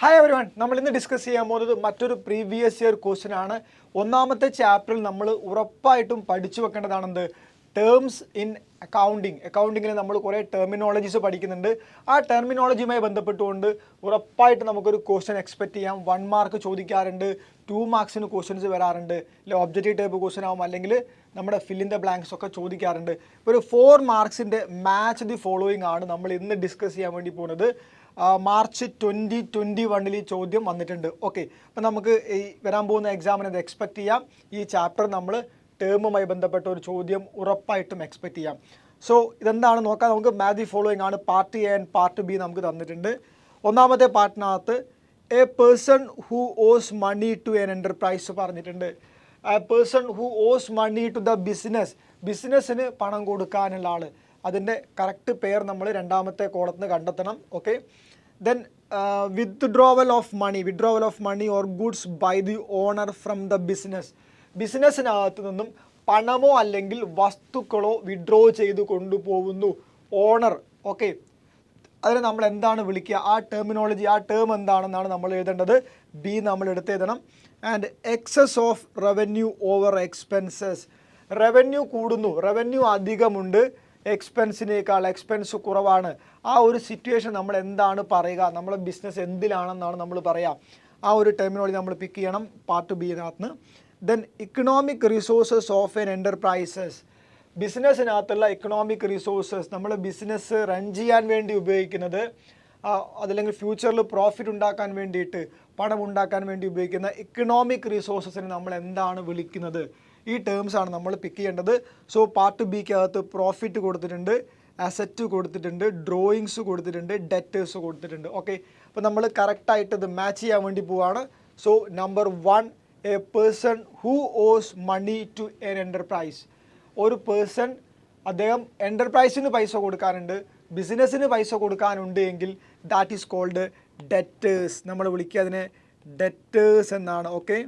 Hi everyone, നമ്മൾ ഇന്ന് discuss ചെയ്യാൻ പോകുന്നത് മറ്റൊരു പ്രീവിയസ് ഇയർ ക്വസ്റ്റ്യൻ ആണ്. ഒന്നാമത്തെ ചാപ്റ്ററിൽ നമ്മൾ ഉറപ്പായിട്ടും പഠിച്ചു വെക്കേണ്ടതാണെന്ത് ടേംസ് ഇൻ അക്കൗണ്ടിങ്ങിൽ നമ്മൾ കുറേ ടെർമിനോളജീസ് പഠിക്കുന്നുണ്ട്. ആ ടെർമിനോളജിയുമായി ബന്ധപ്പെട്ടുകൊണ്ട് ഉറപ്പായിട്ട് നമുക്കൊരു ക്വസ്റ്റ്യൻ എക്സ്പെക്ട് ചെയ്യാം. 1 മാർക്ക് ചോദിക്കാറുണ്ട്, 2 മാർക്സിന് ക്വസ്റ്റ്യൻസ് വരാറുണ്ട്, അല്ലെ ഒബ്ജക്റ്റീവ് ടൈപ്പ് ക്വസ്റ്റ്യൻ ആവും, അല്ലെങ്കിൽ നമ്മുടെ ഫിൽ ഇൻ ദ ബ്ലാങ്ക്സ് ഒക്കെ ചോദിക്കാറുണ്ട്. ഇപ്പോൾ ഒരു 4 മാർക്സിൻ്റെ മാച്ച് ദി ഫോളോയിങ് ആണ് നമ്മൾ ഇന്ന് ഡിസ്കസ് ചെയ്യാൻ വേണ്ടി പോകുന്നത്. മാർച്ച് 2021 ഈ ചോദ്യം വന്നിട്ടുണ്ട്. ഓക്കെ, അപ്പം നമുക്ക് ഈ വരാൻ പോകുന്ന എക്സാമിന് അത് എക്സ്പെക്ട് ചെയ്യാം. ഈ ചാപ്റ്റർ നമ്മൾ ടേമുമായി ബന്ധപ്പെട്ട ഒരു ചോദ്യം ഉറപ്പായിട്ടും എക്സ്പെക്ട് ചെയ്യാം. സോ ഇതെന്താണ് നോക്കാം. നമുക്ക് മാച്ച് ദി ഫോളോയിങ് ആണ്. Part A and part B നമുക്ക് തന്നിട്ടുണ്ട്. ഒന്നാമത്തെ പാർട്ടിനകത്ത് a person who owes money to an enterprise പറഞ്ഞിട്ടുണ്ട്. A person who owes money to the ബിസിനസ്സിന് പണം കൊടുക്കാനുള്ള ആൾ. അതിൻ്റെ കറക്റ്റ് പേർ നമ്മൾ രണ്ടാമത്തെ കോളത്തിൽ നിന്ന് കണ്ടെത്തണം. Okay, then withdrawal of money or goods by the owner from the ബിസിനസ്സിനകത്ത് നിന്നും പണമോ അല്ലെങ്കിൽ വസ്തുക്കളോ വിഡ്രോ ചെയ്ത് കൊണ്ടുപോകുന്നു ഓണർ. ഓക്കെ, അതിന് നമ്മൾ എന്താണ് വിളിക്കുക? ആ ടെർമിനോളജി, ആ ടേം എന്താണെന്നാണ് നമ്മൾ എഴുതേണ്ടത്. ബി നമ്മൾ എടുത്തെഴുതണം. And excess of revenue over expenses. Revenue കൂടുന്നു, റവന്യൂ അധികമുണ്ട്, എക്സ്പെൻസ് കുറവാണ്. ആ ഒരു സിറ്റുവേഷൻ നമ്മൾ എന്താണ് പറയുക? നമ്മളെ ബിസിനസ് എന്തിലാണെന്നാണ് നമ്മൾ പറയുക. ആ ഒരു ടെർമിനോളജി നമ്മൾ പിക്ക് ചെയ്യണം പാർട്ട് ബിനകത്ത്. Then economic resources of an enterprises. ബിസിനസ്സിനകത്തുള്ള ഇക്കണോമിക് റിസോഴ്സസ്, നമ്മൾ ബിസിനസ് റൺ ചെയ്യാൻ വേണ്ടി ഉപയോഗിക്കുന്നത്, അതല്ലെങ്കിൽ ഫ്യൂച്ചറിൽ പ്രോഫിറ്റ് ഉണ്ടാക്കാൻ വേണ്ടിയിട്ട്, പണം ഉണ്ടാക്കാൻ വേണ്ടി ഉപയോഗിക്കുന്ന ഇക്കണോമിക് റിസോഴ്സസിന് നമ്മൾ എന്താണ് വിളിക്കുന്നത്? ഈ ടേംസ് ആണ് നമ്മൾ പിക്ക് ചെയ്യേണ്ടത്. സോ പാർട്ട് ബിക്കകത്ത് പ്രോഫിറ്റ് കൊടുത്തിട്ടുണ്ട്, അസറ്റ് കൊടുത്തിട്ടുണ്ട്, ഡ്രോയിങ്സ് കൊടുത്തിട്ടുണ്ട്, ഡെറ്റേഴ്സ് കൊടുത്തിട്ടുണ്ട്. ഓക്കെ, അപ്പോൾ നമ്മൾ കറക്റ്റായിട്ട് ഇത് മാച്ച് ചെയ്യാൻ വേണ്ടി പോവുകയാണ്. So number 1, a person who owes money to an enterprise. ഒരു പേഴ്സൺ, അദ്ദേഹം എൻ്റർപ്രൈസിന് പൈസ കൊടുക്കാനുണ്ട്, ബിസിനസ്സിന് പൈസ കൊടുക്കാനുണ്ട് എങ്കിൽ ദാറ്റ് ഈസ് കോൾഡ് ഡെറ്റേഴ്സ്. നമ്മൾ വിളിക്കുക അതിനെ ഡെറ്റേഴ്സ് എന്നാണ്. ഓക്കെ,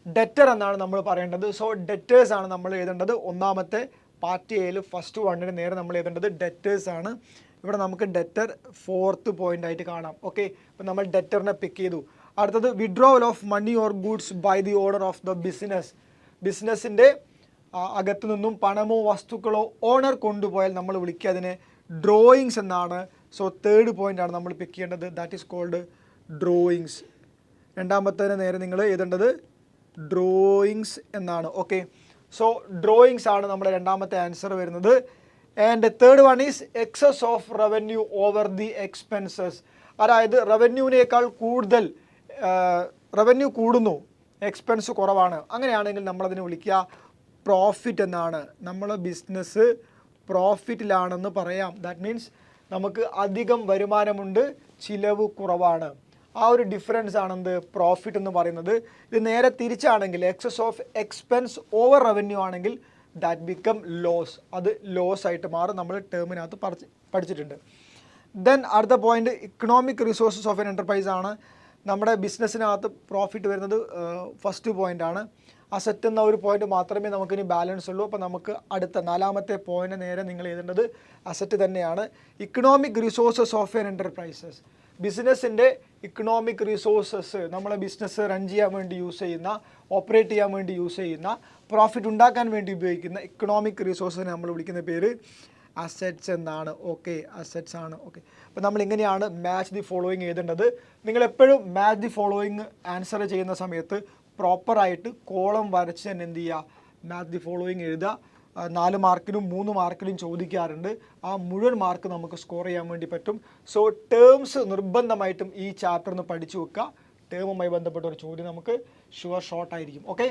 ഡെറ്റർ എന്നാണ് നമ്മൾ പറയേണ്ടത്. സോ ഡെറ്റേഴ്സ് ആണ് നമ്മൾ എഴുതേണ്ടത്. ഒന്നാമത്തെ പാർട്ട് എയിൽ ഫസ്റ്റ് 1 നേരെ നമ്മൾ എഴുതേണ്ടത് ഡെറ്റേഴ്സ് ആണ്. ഇവിടെ നമുക്ക് ഡെറ്റർ 4th പോയിന്റ് ആയിട്ട് കാണാം. ഓക്കെ, അപ്പോൾ നമ്മൾ ഡെറ്ററിനെ പിക്ക് ചെയ്തു. അടുത്തത് withdrawal of money or goods by the order of the ബിസിനസ്സിൻ്റെ അകത്തു നിന്നും പണമോ വസ്തുക്കളോ ഓണർ കൊണ്ടുപോയാൽ നമ്മൾ വിളിക്കുക അതിനെ ഡ്രോയിങ്സ് എന്നാണ്. സോ 3rd പോയിന്റ് ആണ് നമ്മൾ പിക്ക് ചെയ്യേണ്ടത്. That is called drawings. രണ്ടാമത്തേന് നേരെ നിങ്ങൾ എഴുതേണ്ടത് ഡ്രോയിങ്സ് എന്നാണ്. ഓക്കെ, സോ ഡ്രോയിങ്സ് ആണ് നമ്മുടെ രണ്ടാമത്തെ ആൻസർ വരുന്നത്. And 3rd one is excess of revenue over the expenses. അതായത് റവന്യൂവിനേക്കാൾ കൂടുതൽ റവന്യൂ കൂടുന്നു, എക്സ്പെൻസ് കുറവാണ്. അങ്ങനെയാണെങ്കിൽ നമ്മളതിനെ വിളിക്കുക പ്രോഫിറ്റ് എന്നാണ്. നമ്മളെ ബിസിനസ് പ്രോഫിറ്റിലാണെന്ന് പറയാം. ദാറ്റ് മീൻസ് നമുക്ക് അധികം വരുമാനമുണ്ട്, ചിലവ് കുറവാണ്. ആ ഒരു ഡിഫറൻസ് ആണെന്ത് പ്രോഫിറ്റ് എന്ന് പറയുന്നത്. ഇത് നേരെ തിരിച്ചാണെങ്കിൽ excess of expense over revenue ആണെങ്കിൽ ദാറ്റ് ബിക്കം ലോസ്. അത് ലോസ് ആയിട്ട് മാറും. നമ്മൾ ടേമിനകത്ത് പഠിച്ചിട്ടുണ്ട്. ദെൻ അടുത്ത point economic resources of an enterprise ആണ്. നമ്മുടെ ബിസിനസ്സിനകത്ത് പ്രോഫിറ്റ് വരുന്നത് ഫസ്റ്റ് പോയിന്റ് ആണ്. അസറ്റ് എന്ന ഒരു പോയിന്റ് മാത്രമേ നമുക്കിനി ബാലൻസ് ഉള്ളൂ. അപ്പോൾ നമുക്ക് അടുത്ത 4ാമത്തെ പോയിന്റ് നേരെ നിങ്ങൾ എഴുതേണ്ടത് അസറ്റ് തന്നെയാണ്. Economic resources of an enterprises. ബിസിനസ്സിൻ്റെ ഇക്കണോമിക് റിസോഴ്സസ്, നമ്മളെ ബിസിനസ് റൺ ചെയ്യാൻ വേണ്ടി യൂസ് ചെയ്യുന്ന, ഓപ്പറേറ്റ് ചെയ്യാൻ വേണ്ടി യൂസ് ചെയ്യുന്ന, പ്രോഫിറ്റ് ഉണ്ടാക്കാൻ വേണ്ടി ഉപയോഗിക്കുന്ന ഇക്കണോമിക് റിസോഴ്സിനെ നമ്മൾ വിളിക്കുന്ന പേര് അസറ്റ്സ് എന്നാണ്. ഓക്കെ, അസറ്റ്സ് ആണ്. ഓക്കെ, അപ്പോൾ നമ്മൾ ഇങ്ങനെയാണ് മാച്ച് ദി ഫോളോയിങ് എഴുതേണ്ടത്. നിങ്ങൾ എപ്പോഴും മാച്ച് ദി ഫോളോയിങ് ആൻസർ ചെയ്യുന്ന സമയത്ത് പ്രോപ്പറായിട്ട് കോളം വരച്ച് തന്നെ എന്ത് ചെയ്യുക, മാച്ച് ദി ഫോളോയിങ് എഴുതുക. 4 മാർക്കിനും 3 മാർക്കിനും ചോദിക്കാറുണ്ട്. ആ മുഴുവൻ മാർക്ക് നമുക്ക് സ്കോർ ചെയ്യാൻ വേണ്ടി പറ്റും. സോ ടേംസ് നിർബന്ധമായിട്ടും ഈ ചാപ്റ്ററിന് പഠിച്ചു വെക്കുക. ടേമുമായി ബന്ധപ്പെട്ട ഒരു ചോദ്യം നമുക്ക് ഷുവർ ഷോർട്ടായിരിക്കും. ഓക്കെ.